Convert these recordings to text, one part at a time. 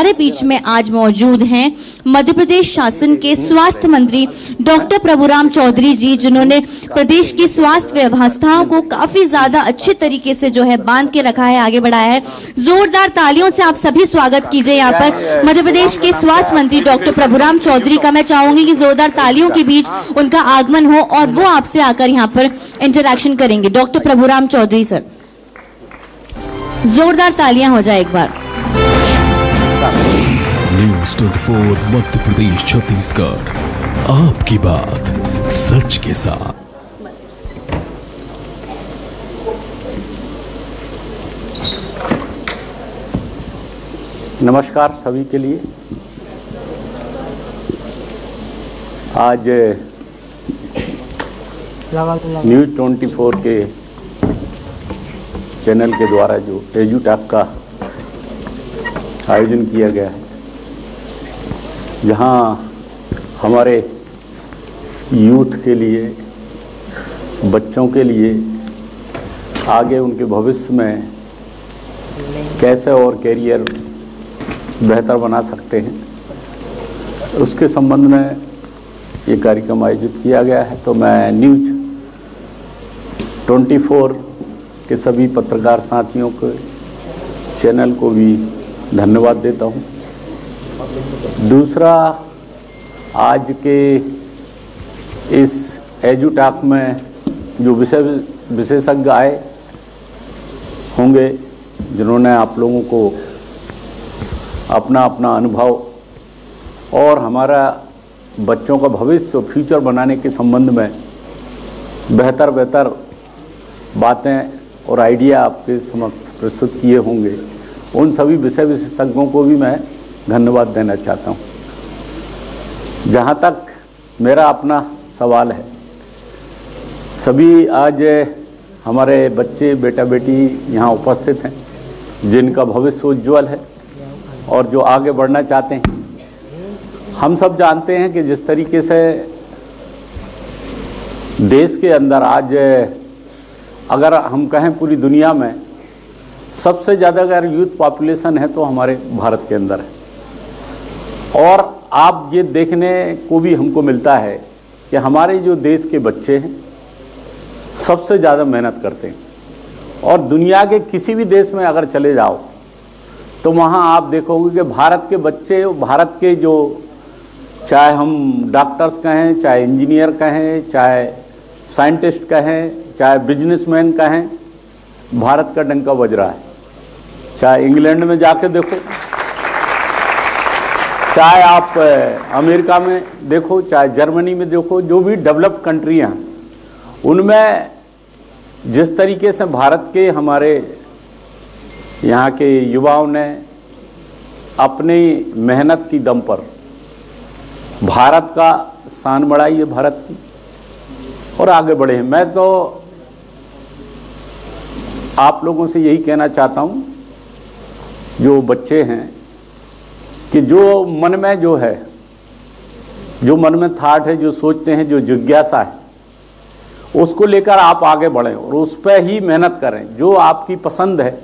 हमारे बीच में आज मौजूद हैं मध्य प्रदेश शासन के स्वास्थ्य मंत्री डॉक्टर प्रभुराम चौधरी जी, जिन्होंने प्रदेश की स्वास्थ्य व्यवस्थाओं को काफी ज्यादा अच्छे तरीके से जो है बांध के रखा है, आगे बढ़ाया है। जोरदार तालियों से आप सभी स्वागत कीजिए यहाँ पर मध्य प्रदेश के स्वास्थ्य मंत्री डॉक्टर प्रभुराम चौधरी का। मैं चाहूंगी कि जोरदार तालियों के बीच उनका आगमन हो और वो आपसे आकर यहाँ पर इंटरैक्शन करेंगे। डॉक्टर प्रभुराम चौधरी सर, जोरदार तालियां हो जाए एक बार। न्यूज़ 24 मध्य प्रदेश छत्तीसगढ़, आपकी बात सच के साथ। नमस्कार सभी के लिए। आज न्यूज़ 24 के चैनल के द्वारा जो एजुटैक का आयोजन किया गया है, जहां हमारे यूथ के लिए, बच्चों के लिए आगे उनके भविष्य में कैसे और कैरियर बेहतर बना सकते हैं, उसके संबंध में ये कार्यक्रम आयोजित किया गया है। तो मैं न्यूज़ 24 के सभी पत्रकार साथियों को, चैनल को भी धन्यवाद देता हूँ। दूसरा, आज के इस एजुटैक में जो विशेषज्ञ आए होंगे, जिन्होंने आप लोगों को अपना अपना अनुभव और हमारा बच्चों का भविष्य, फ्यूचर बनाने के संबंध में बेहतर बातें और आइडिया आपके समक्ष प्रस्तुत किए होंगे, उन सभी विशेषज्ञों को भी मैं धन्यवाद देना चाहता हूं। जहां तक मेरा अपना सवाल है, सभी आज हमारे बच्चे, बेटा बेटी यहाँ उपस्थित हैं, जिनका भविष्य उज्ज्वल है और जो आगे बढ़ना चाहते हैं। हम सब जानते हैं कि जिस तरीके से देश के अंदर आज, अगर हम कहें पूरी दुनिया में सबसे ज़्यादा अगर यूथ पॉपुलेशन है तो हमारे भारत के अंदर है। और आप ये देखने को भी हमको मिलता है कि हमारे जो देश के बच्चे हैं सबसे ज़्यादा मेहनत करते हैं। और दुनिया के किसी भी देश में अगर चले जाओ तो वहाँ आप देखोगे कि भारत के बच्चे, भारत के जो, चाहे हम डॉक्टर्स कहें, चाहे इंजीनियर कहें, चाहे साइंटिस्ट कहें, चाहे बिजनेसमैन कहें, भारत का डंका बज रहा है। चाहे इंग्लैंड में जाके देखो, चाहे आप अमेरिका में देखो, चाहे जर्मनी में देखो, जो भी डेवलप्ड कंट्री हैं, उनमें जिस तरीके से भारत के, हमारे यहाँ के युवाओं ने अपनी मेहनत की दम पर भारत का शान बढ़ाई है, भारत की, और आगे बढ़े हैं। मैं तो आप लोगों से यही कहना चाहता हूँ, जो बच्चे हैं, कि जो मन में जो है, जो मन में थाट है, जो सोचते हैं, जो जिज्ञासा है, उसको लेकर आप आगे बढ़ें और उस पर ही मेहनत करें। जो आपकी पसंद है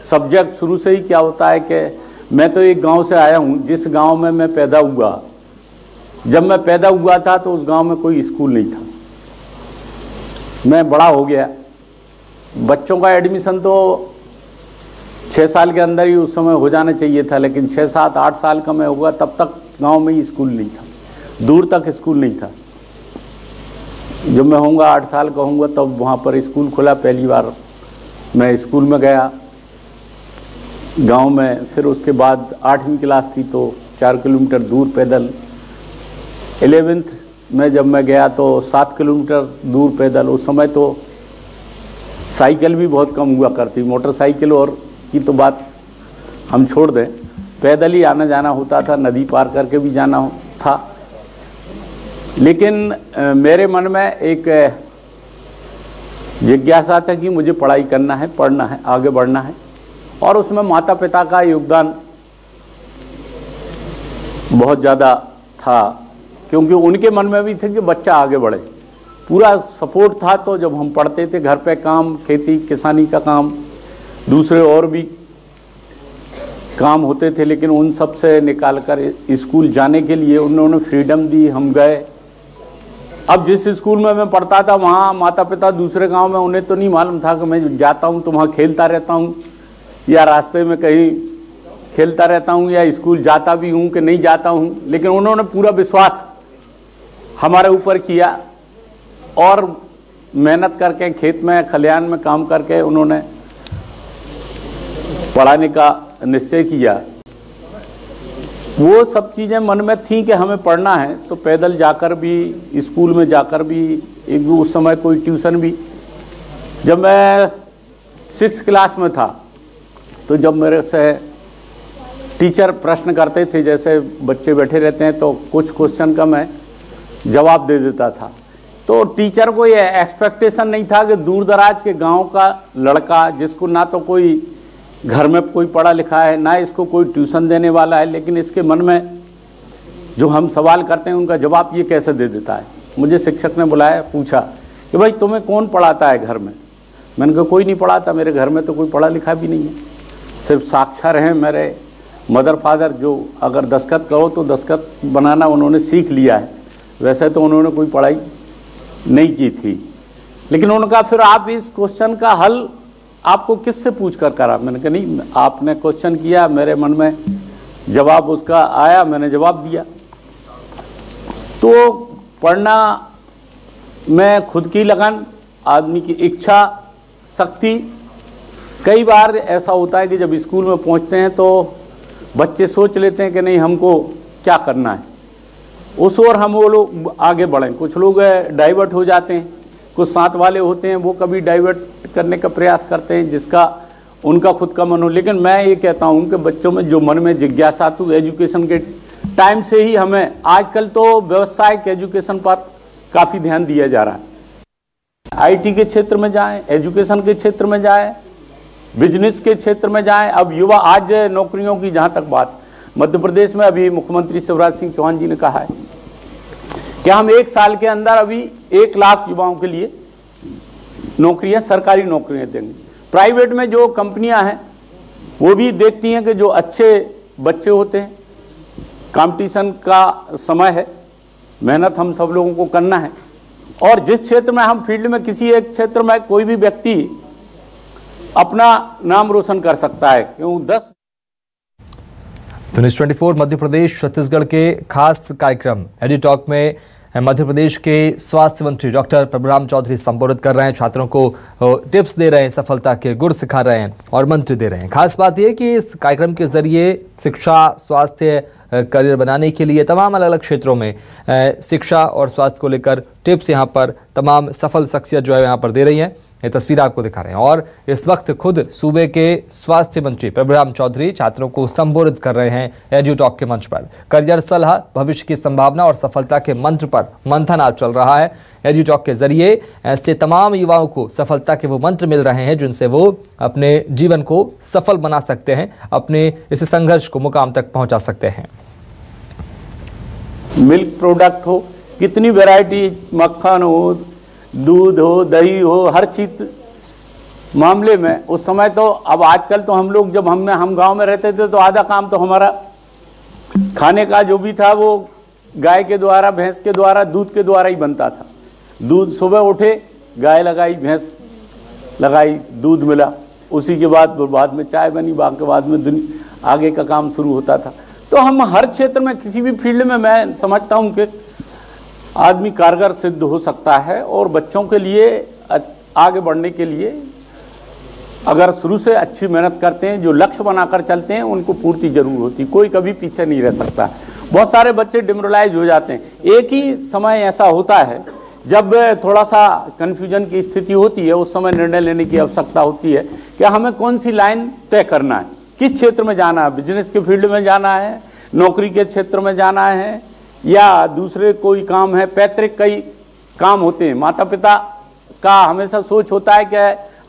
सब्जेक्ट, शुरू से ही क्या होता है कि मैं तो एक गांव से आया हूँ, जिस गांव में मैं पैदा हुआ, जब मैं पैदा हुआ था तो उस गांव में कोई स्कूल नहीं था। मैं बड़ा हो गया, बच्चों का एडमिशन तो 6 साल के अंदर ही उस समय हो जाना चाहिए था, लेकिन 6, 7, 8 साल का मैं हुआ तब तक गांव में ही स्कूल नहीं था, दूर तक स्कूल नहीं था। जब मैं होऊंगा 8 साल का होऊंगा तब वहाँ पर स्कूल खुला, पहली बार मैं स्कूल में गया गांव में। फिर उसके बाद 8वीं क्लास थी तो 4 किलोमीटर दूर पैदल, 11th में जब मैं गया तो 7 किलोमीटर दूर पैदल। उस समय तो साइकिल भी बहुत कम हुआ करती, मोटरसाइकिल और की तो बात हम छोड़ दें, पैदल ही आना जाना होता था, नदी पार करके भी जाना था। लेकिन मेरे मन में एक जिज्ञासा था कि मुझे पढ़ाई करना है, पढ़ना है, आगे बढ़ना है, और उसमें माता पिता का योगदान बहुत ज़्यादा था, क्योंकि उनके मन में भी थे कि बच्चा आगे बढ़े। पूरा सपोर्ट था। तो जब हम पढ़ते थे, घर पे काम, खेती किसानी का काम, दूसरे और भी काम होते थे, लेकिन उन सब से निकाल कर स्कूल जाने के लिए उन्होंने फ्रीडम दी, हम गए। अब जिस स्कूल में मैं पढ़ता था वहाँ माता पिता दूसरे गांव में, उन्हें तो नहीं मालूम था कि मैं जाता हूँ तो वहाँ खेलता रहता हूँ या रास्ते में कहीं खेलता रहता हूँ या स्कूल जाता भी हूँ कि नहीं जाता हूँ, लेकिन उन्होंने पूरा विश्वास हमारे ऊपर किया और मेहनत करके खेत में खलिहान में काम करके उन्होंने पढ़ाने का निश्चय किया। वो सब चीज़ें मन में थी कि हमें पढ़ना है, तो पैदल जाकर भी, स्कूल में जाकर भी, एक उस समय कोई ट्यूशन भी। जब मैं 6th क्लास में था तो जब मेरे से टीचर प्रश्न करते थे, जैसे बच्चे बैठे रहते हैं तो कुछ क्वेश्चन का मैं जवाब दे देता था, तो टीचर को ये एक्सपेक्टेशन नहीं था कि दूर दराज के गांव का लड़का जिसको ना तो कोई घर में कोई पढ़ा लिखा है ना इसको कोई ट्यूशन देने वाला है, लेकिन इसके मन में जो हम सवाल करते हैं उनका जवाब ये कैसे दे देता है। मुझे शिक्षक ने बुलाया, पूछा कि भाई तुम्हें कौन पढ़ाता है घर में। मैंने कहा कोई नहीं पढ़ाता, मेरे घर में तो कोई पढ़ा लिखा भी नहीं है, सिर्फ साक्षर हैं मेरे मदर फादर, जो अगर दस्तखत कहो तो दस्तखत बनाना उन्होंने सीख लिया है, वैसे तो उन्होंने कोई पढ़ाई नहीं की थी। लेकिन उन्होंने कहा फिर आप इस क्वेश्चन का हल आपको किससे पूछ कर करा। मैंने कहा नहीं, आपने क्वेश्चन किया, मेरे मन में जवाब उसका आया, मैंने जवाब दिया। तो पढ़ना में खुद की लगन, आदमी की इच्छा शक्ति। कई बार ऐसा होता है कि जब स्कूल में पहुंचते हैं तो बच्चे सोच लेते हैं कि नहीं हमको क्या करना है, उस ओर हम वो लोग आगे बढ़ें। कुछ लोग डाइवर्ट हो जाते हैं, कुछ साथ वाले होते हैं वो कभी डाइवर्ट करने का प्रयास करते हैं जिसका उनका खुद का मन हो। लेकिन मैं ये कहता हूँ कि बच्चों में जो मन में जिज्ञासा तो एजुकेशन के टाइम से ही हमें, आजकल तो व्यावसायिक एजुकेशन पर काफ़ी ध्यान दिया जा रहा है। आईटी के क्षेत्र में जाएं, एजुकेशन के क्षेत्र में जाएं, बिजनेस के क्षेत्र में जाएं। अब युवा, आज नौकरियों की जहाँ तक बात, मध्य प्रदेश में अभी मुख्यमंत्री शिवराज सिंह चौहान जी ने कहा है कि हम 1 साल के अंदर अभी 1 लाख युवाओं के लिए नौकरियां, सरकारी नौकरियां देंगे। प्राइवेट में जो कंपनियां हैं वो भी देखती हैं कि जो अच्छे बच्चे होते हैं, कंपटीशन का समय है, मेहनत हम सब लोगों को करना है, और जिस क्षेत्र में हम फील्ड में किसी एक क्षेत्र में कोई भी व्यक्ति अपना नाम रोशन कर सकता है, क्यों 10। तो न्यूज़ 24 मध्य प्रदेश छत्तीसगढ़ के खास कार्यक्रम एडुटॉक में मध्य प्रदेश के स्वास्थ्य मंत्री डॉक्टर प्रभुराम चौधरी संबोधित कर रहे हैं, छात्रों को टिप्स दे रहे हैं, सफलता के गुर सिखा रहे हैं और मंत्र दे रहे हैं। खास बात यह कि इस कार्यक्रम के जरिए शिक्षा, स्वास्थ्य, करियर बनाने के लिए तमाम अलग अलग क्षेत्रों में शिक्षा और स्वास्थ्य को लेकर टिप्स यहाँ पर तमाम सफल शख्सियत जो है यहाँ पर दे रही हैं। ये तस्वीर आपको दिखा रहे हैं और इस वक्त खुद सूबे के स्वास्थ्य मंत्री प्रभुराम चौधरी छात्रों को संबोधित कर रहे हैं एडुटॉक के मंच पर। करियर सलाह, भविष्य की संभावना और सफलता के मंत्र पर मंथन आज चल रहा है। एडुटॉक के जरिए ऐसे तमाम युवाओं को सफलता के वो मंत्र मिल रहे हैं जिनसे वो अपने जीवन को सफल बना सकते हैं, अपने इस संघर्ष को मुकाम तक पहुंचा सकते हैं। मिल्क प्रोडक्ट हो, कितनी वैरायटी, मक्खन हो, दूध हो, दही हो, हर चीज मामले में उस समय तो, अब आजकल तो हम लोग जब हम गांव में रहते थे तो आधा काम तो हमारा खाने का जो भी था वो गाय के द्वारा, भैंस के द्वारा, दूध के द्वारा ही बनता था। दूध सुबह उठे, गाय लगाई, भैंस लगाई, दूध मिला, उसी के बाद में चाय बनी, बाकी बाद में आगे का काम शुरू होता था। तो हम हर क्षेत्र में, किसी भी फील्ड में मैं समझता हूँ कि आदमी कारगर सिद्ध हो सकता है। और बच्चों के लिए आगे बढ़ने के लिए अगर शुरू से अच्छी मेहनत करते हैं, जो लक्ष्य बनाकर चलते हैं, उनको पूर्ति जरूर होती, कोई कभी पीछे नहीं रह सकता। बहुत सारे बच्चे डिमोरलाइज हो जाते हैं। एक ही समय ऐसा होता है जब थोड़ा सा कन्फ्यूजन की स्थिति होती है, उस समय निर्णय लेने की आवश्यकता होती है कि हमें कौन सी लाइन तय करना है, किस क्षेत्र में जाना है, बिजनेस के फील्ड में जाना है, नौकरी के क्षेत्र में जाना है, या दूसरे कोई काम है। पैतृक कई काम होते हैं। माता पिता का हमेशा सोच होता है कि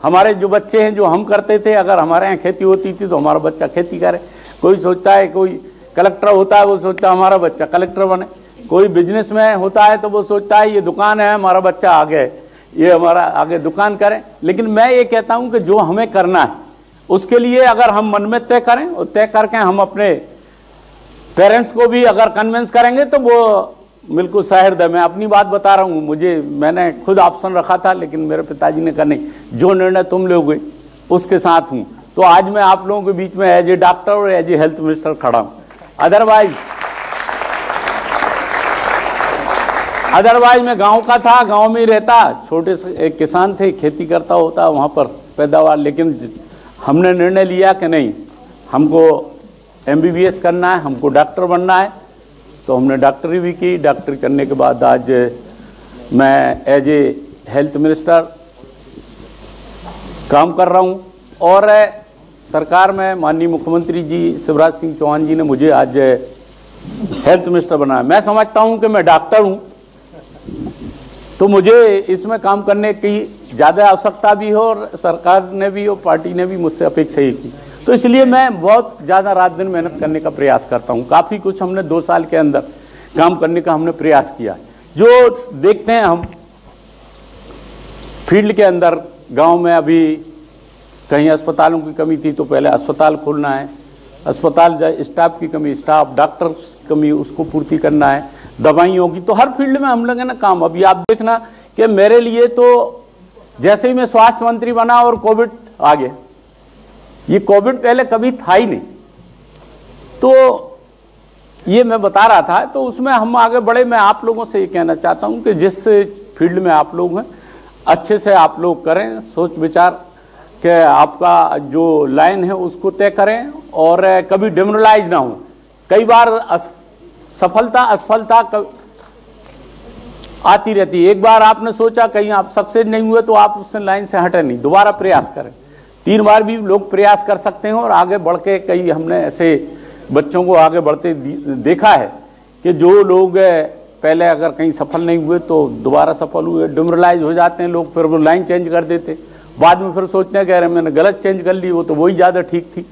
हमारे जो बच्चे हैं, जो हम करते थे, अगर हमारे यहाँ खेती होती थी तो हमारा बच्चा खेती करे। कोई सोचता है, कोई कलेक्टर होता है, वो सोचता है हमारा बच्चा कलेक्टर बने। कोई बिजनेस में होता है तो वो सोचता है ये दुकान है, हमारा बच्चा आगे, ये हमारा आगे दुकान करे। लेकिन मैं ये कहता हूँ कि जो हमें करना है, उसके लिए अगर हम मन में तय करें और तय करके हम अपने पेरेंट्स को भी अगर कन्विंस करेंगे तो वो बिल्कुल सहृदय। मैं अपनी बात बता रहा हूँ, मैंने खुद ऑप्शन रखा था, लेकिन मेरे पिताजी ने कहा नहीं, जो निर्णय तुम लोगे उसके साथ हूँ। तो आज मैं आप लोगों के बीच में एज ए डॉक्टर और एज ए हेल्थ मिनिस्टर खड़ा हूँ। अदरवाइज मैं गांव का था, गांव में ही रहता, छोटे से एक किसान थे, खेती करता होता वहाँ पर पैदावार। लेकिन हमने निर्णय लिया कि नहीं, हमको MBBS करना है, हमको डॉक्टर बनना है, तो हमने डॉक्टरी भी की। डॉक्टरी करने के बाद आज मैं एज ए हेल्थ मिनिस्टर काम कर रहा हूँ और सरकार में माननीय मुख्यमंत्री जी शिवराज सिंह चौहान जी ने मुझे आज हेल्थ मिनिस्टर बनाया। मैं समझता हूँ कि मैं डॉक्टर हूँ, तो मुझे इसमें काम करने की ज़्यादा आवश्यकता भी हो और सरकार ने भी और पार्टी ने भी मुझसे अपेक्षा ही की। तो इसलिए मैं बहुत ज़्यादा रात दिन मेहनत करने का प्रयास करता हूँ। काफ़ी कुछ हमने 2 साल के अंदर काम करने का हमने प्रयास किया। जो देखते हैं हम फील्ड के अंदर, गांव में अभी कहीं अस्पतालों की कमी थी, तो पहले अस्पताल खोलना है, अस्पताल स्टाफ की कमी, स्टाफ डॉक्टर्स की कमी, उसको पूर्ति करना है, दवाइयों की। तो हर फील्ड में हम लोग है ना काम। अभी आप देखना कि मेरे लिए तो जैसे ही मैं स्वास्थ्य मंत्री बना और कोविड आ गया, ये कोविड पहले कभी था ही नहीं, तो ये मैं बता रहा था, तो उसमें हम आगे बढ़े। मैं आप लोगों से ये कहना चाहता हूं कि जिस फील्ड में आप लोग हैं, अच्छे से आप लोग करें, सोच विचार कि आपका जो लाइन है उसको तय करें और कभी डिमोरलाइज ना हो। कई बार सफलता असफलता आती रहती है। एक बार आपने सोचा, कहीं आप सक्सेस नहीं हुए, तो आप उससे लाइन से हटे नहीं, दोबारा प्रयास करें। 3 बार भी लोग प्रयास कर सकते हैं और आगे बढ़ के, कई हमने ऐसे बच्चों को आगे बढ़ते देखा है कि जो लोग पहले अगर कहीं सफल नहीं हुए तो दोबारा सफल हुए। डिमोरलाइज हो जाते हैं लोग, फिर वो लाइन चेंज कर देते, बाद में फिर सोचते हैं कह रहे मैंने गलत चेंज कर ली, वो तो वही ज़्यादा ठीक थी।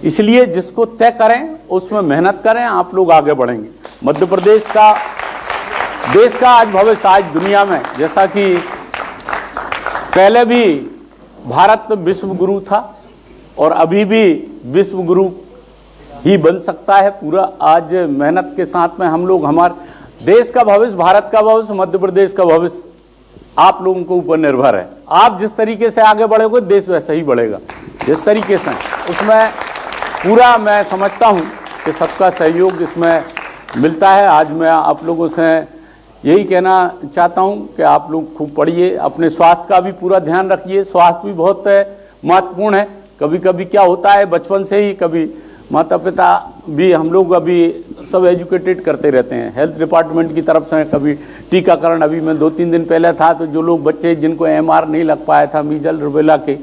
इसलिए जिसको तय करें उसमें मेहनत करें, आप लोग आगे बढ़ेंगे। मध्य प्रदेश का, देश का आज भविष्य, आज दुनिया में, जैसा कि पहले भी भारत विश्व गुरु था और अभी भी विश्व गुरु ही बन सकता है पूरा। आज मेहनत के साथ में हम लोग, हमारे देश का भविष्य, भारत का भविष्य, मध्य प्रदेश का भविष्य आप लोगों के ऊपर निर्भर है। आप जिस तरीके से आगे बढ़ोगे, देश वैसा ही बढ़ेगा जिस तरीके से। उसमें पूरा मैं समझता हूँ कि सबका सहयोग इसमें मिलता है। आज मैं आप लोगों से यही कहना चाहता हूँ कि आप लोग खूब पढ़िए, अपने स्वास्थ्य का भी पूरा ध्यान रखिए। स्वास्थ्य भी बहुत महत्वपूर्ण है। कभी कभी क्या होता है, बचपन से ही कभी माता पिता भी, हम लोग अभी सब एजुकेटेड करते रहते हैं हेल्थ डिपार्टमेंट की तरफ से। कभी टीकाकरण, अभी मैं 2-3 दिन पहले था, तो जो लोग बच्चे जिनको MR नहीं लग पाया था, मीजल रुबेला के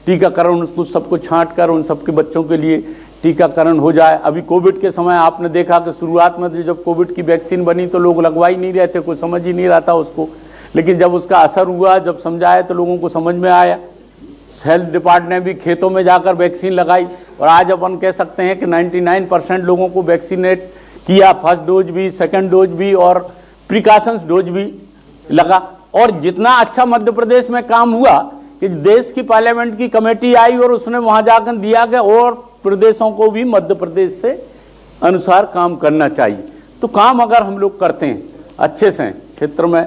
टीकाकरण, उसको सबको छांट कर उन सबके बच्चों के लिए टीकाकरण हो जाए। अभी कोविड के समय आपने देखा कि शुरुआत में जब कोविड की वैक्सीन बनी तो लोग लगवा ही नहीं रहे थे, कोई समझ ही नहीं रहा था उसको। लेकिन जब उसका असर हुआ, जब समझाया, तो लोगों को समझ में आया। हेल्थ डिपार्टमेंट ने भी खेतों में जाकर वैक्सीन लगाई और आज अपन कह सकते हैं कि 99% लोगों को वैक्सीनेट किया, फर्स्ट डोज भी, सेकंड डोज भी और प्रिकॉशंस डोज भी लगा। और जितना अच्छा मध्य प्रदेश में काम हुआ कि देश की पार्लियामेंट की कमेटी आई और उसने वहां जाकर दिया कि और प्रदेशों को भी मध्य प्रदेश से अनुसार काम करना चाहिए। तो काम अगर हम लोग करते हैं अच्छे से, क्षेत्र में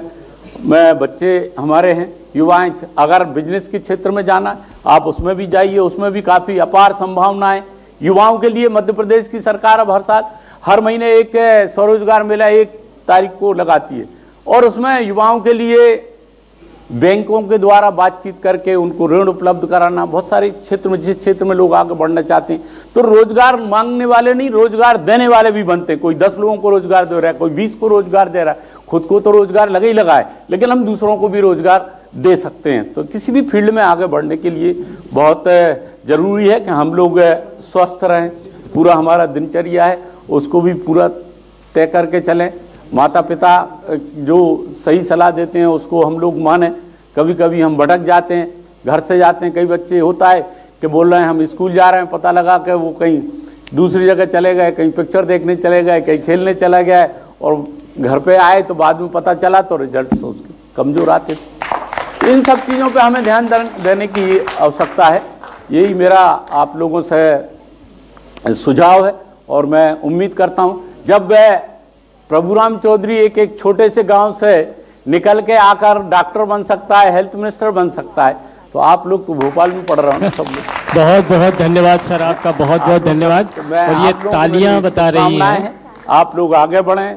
बच्चे हमारे हैं, युवाएं, अगर बिजनेस के क्षेत्र में जाना आप उसमें भी जाइए, उसमें भी काफ़ी अपार संभावनाएं युवाओं के लिए। मध्य प्रदेश की सरकार अब हर साल, हर महीने एक स्वरोजगार मेला 1 तारीख को लगाती है और उसमें युवाओं के लिए बैंकों के द्वारा बातचीत करके उनको ऋण उपलब्ध कराना। बहुत सारे क्षेत्र में, जिस क्षेत्र में लोग आगे बढ़ना चाहते हैं, तो रोजगार मांगने वाले नहीं, रोजगार देने वाले भी बनते हैं। कोई 10 लोगों को रोजगार दे रहा है, कोई 20 को रोजगार दे रहा है। खुद को तो रोजगार लगे ही लगा है, लेकिन हम दूसरों को भी रोजगार दे सकते हैं। तो किसी भी फील्ड में आगे बढ़ने के लिए बहुत जरूरी है कि हम लोग स्वस्थ रहें। पूरा हमारा दिनचर्या है उसको भी पूरा तय करके चलें। माता पिता जो सही सलाह देते हैं उसको हम लोग माने। कभी कभी हम भटक जाते हैं, घर से जाते हैं, कई बच्चे होता है कि बोल रहे हैं हम स्कूल जा रहे हैं, पता लगा कि वो कहीं दूसरी जगह चले गए, कहीं पिक्चर देखने चले गए, कहीं खेलने चला गया और घर पे आए तो बाद में पता चला तो रिजल्ट उसके कमज़ोर आते। इन सब चीज़ों पे हमें ध्यान देने की आवश्यकता है यही मेरा आप लोगों से सुझाव है। और मैं उम्मीद करता हूँ जब वह प्रभुराम चौधरी एक छोटे से गांव से निकल के आकर डॉक्टर बन सकता है, हेल्थ मिनिस्टर बन सकता है, तो आप लोग तो भोपाल में पढ़ रहे हो ना सब लोग। बहुत बहुत धन्यवाद सर, आपका बहुत बहुत धन्यवाद। और ये तालियां बता रही हैं। आप लोग आगे बढ़ें,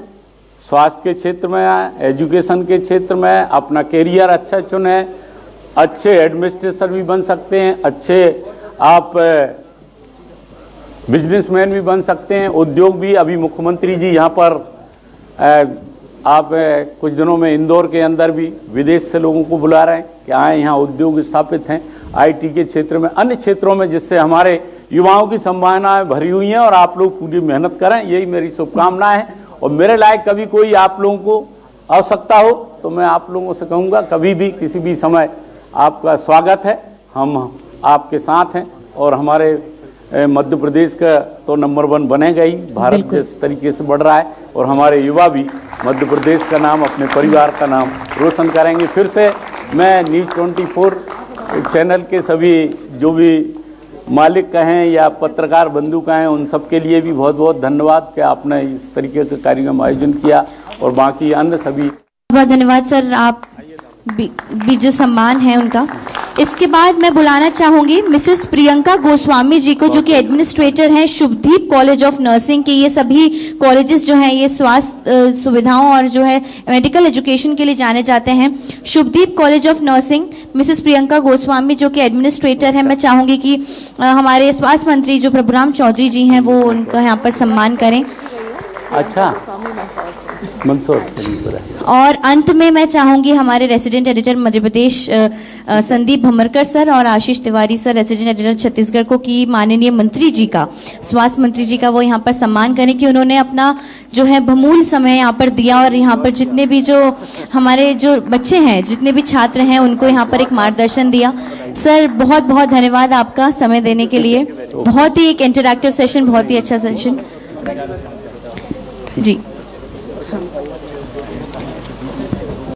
स्वास्थ्य के क्षेत्र में, एजुकेशन के क्षेत्र में अपना कैरियर अच्छा चुने, अच्छे एडमिनिस्ट्रेटर भी बन सकते हैं, अच्छे आप बिजनेसमैन भी बन सकते हैं, उद्योग भी। अभी मुख्यमंत्री जी यहाँ पर आप कुछ दिनों में इंदौर के अंदर भी विदेश से लोगों को बुला रहे हैं कि आए, यहाँ उद्योग स्थापित हैं आईटी के क्षेत्र में, अन्य क्षेत्रों में, जिससे हमारे युवाओं की संभावनाएं भरी हुई हैं। और आप लोग पूरी मेहनत करें, यही मेरी शुभकामनाएं हैं। और मेरे लायक कभी कोई आप लोगों को आवश्यकता हो तो मैं आप लोगों से कहूँगा कभी भी किसी भी समय आपका स्वागत है, हम आपके साथ हैं। और हमारे मध्य प्रदेश का तो नंबर 1 बनेगा ही, भारत जिस तरीके से बढ़ रहा है, और हमारे युवा भी मध्य प्रदेश का नाम, अपने परिवार का नाम रोशन करेंगे। फिर से मैं न्यूज़ 24 चैनल के सभी जो भी मालिक कहें या पत्रकार बंधु कहें, उन सब के लिए भी बहुत बहुत धन्यवाद कि आपने इस तरीके का कार्यक्रम आयोजन किया। और बाकी अन्य सभी बहुत धन्यवाद सर, आप भी जो सम्मान है उनका। इसके बाद मैं बुलाना चाहूंगी मिसेस प्रियंका गोस्वामी जी को, जो कि एडमिनिस्ट्रेटर हैं शुभदीप कॉलेज ऑफ नर्सिंग के। ये सभी कॉलेजेस जो हैं ये स्वास्थ्य सुविधाओं और जो है मेडिकल एजुकेशन के लिए जाने जाते हैं। Shubhdeep college of nursing, Mrs Priyanka Goswami जो कि एडमिनिस्ट्रेटर हैं। मैं चाहूंगी कि हमारे स्वास्थ्य मंत्री जो प्रभुराम चौधरी जी हैं वो उनका यहाँ पर सम्मान करें। अच्छा मंसूर। और अंत में मैं चाहूंगी हमारे resident editor Madhya Pradesh Sandeep Bhamarkar sir और Ashish Tiwari sir resident editor Chhattisgarh को, कि माननीय मंत्री जी का, स्वास्थ्य मंत्री जी का वो यहाँ पर सम्मान करें कि उन्होंने अपना जो है बहुमूल्य समय यहाँ पर दिया। और यहाँ पर जितने भी जो हमारे जो बच्चे हैं, जितने भी छात्र हैं, उनको यहाँ पर एक मार्गदर्शन दिया। सर बहुत बहुत धन्यवाद आपका समय देने के लिए। बहुत ही एक इंटरैक्टिव सेशन, बहुत ही अच्छा सेशन जी।